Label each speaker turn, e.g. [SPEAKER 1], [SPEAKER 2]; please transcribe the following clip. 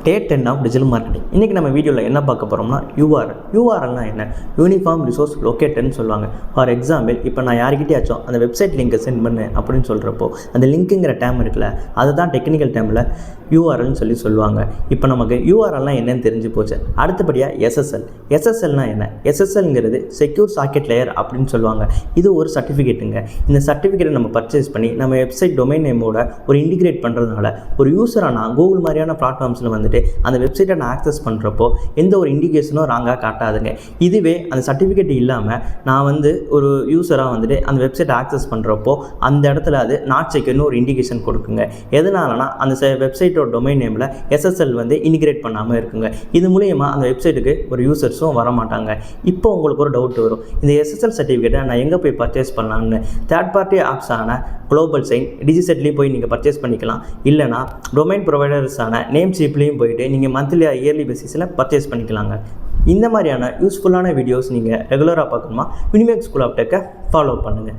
[SPEAKER 1] Day 10 of Digital Marketing. இன்றைக்கி நம்ம வீடியோவில் என்ன பார்க்க போகிறோம்னா யூஆர்எல்னா என்ன, யூனிஃபார்ம் ரிசோர்ஸ் லொக்கேட்டர்னு சொல்லுவாங்க. ஃபார் எக்ஸாம்பிள், இப்போ நான் யார்கிட்டயாச்சும் அந்த வெப்சைட் லிங்கை சென்ட் பண்ணு அப்படின்னு சொல்கிறப்போ அந்த லிங்க்குங்கிற டேம் இருக்குல்ல, அதுதான் டெக்னிக்கல் டேமில் யூஆர்எல்னு சொல்லுவாங்க. இப்போ நமக்கு யூஆர்எல்னால் என்னன்னு தெரிஞ்சு போச்சு. அடுத்தபடியாக எஸ்எஸ்எல்னால் என்ன? எஸ்எஸ்எல்ங்கிறது செக்யூர் சாக்கெட் லேயர் அப்படின்னு சொல்லுவாங்க. இது ஒரு சர்டிஃபிகேட்டுங்க. இந்த சர்டிஃபிகேட்டை நம்ம பர்ச்சேஸ் பண்ணி நம்ம வெப்சைட் டொமைன் நேமோட ஒரு இன்டிகிரேட் பண்ணுறதுனால ஒரு யூஸராக நான் கூகுள் மாதிரியான பிளாட்ஃபார்ம்ஸில் வந்துட்டு அந்த வெப்சைட்டை நான் ஆக்சஸ் பண்ணுறப்போ எந்த ஒரு இண்டிகேஷனும் ராங்காக காட்டாதுங்க. இதுவே அந்த சர்டிஃபிகேட் இல்லாமல் நான் ஒரு யூஸராக வந்துட்டு அந்த வெப்சைட்டை ஆக்சஸ் பண்ணுறப்போ அந்த இடத்துல அது நாட் செக்யூர்னு ஒரு இண்டிகேஷன் கொடுக்குங்க. எதனாலனா அந்த வெப்சைட்டோட டொமைன் நேமில் எஸ்எஸ்எல் இன்டிகிரேட் பண்ணாமல் இருக்குங்க. இது மூலியமாக அந்த வெப்சைட்டுக்கு ஒரு யூசர்ஸும் வரமாட்டாங்க. இப்போ உங்களுக்கு ஒரு டவுட் வரும், இந்த எஸ்எஸ்எல் சர்டிஃபிகேட்டை நான் எங்கே போய் பர்ச்சேஸ் பண்ணலான்னு. தேர்ட் பார்ட்டி ஆப்ஸான குளோபல் சைன், டிஜிசெட்லேயும் போய் நீங்கள் பர்ச்சேஸ் பண்ணிக்கலாம். இல்லைனா டொமைன் ப்ரொவைடர்ஸான நேம் சீப்லேயும் போயிட்டு நீங்கள் மந்த்லி இயர்லி பேசிஸில் பர்ச்சேஸ் பண்ணிக்கலாங்க. இந்த மாதிரியான யூஸ்ஃபுல்லான வீடியோஸ் நீங்கள் ரெகுலராக பார்க்கணுமா, வினிமேக் ஸ்கூல் ஆஃப் டெக்கை ஃபாலோ பண்ணுங்கள்.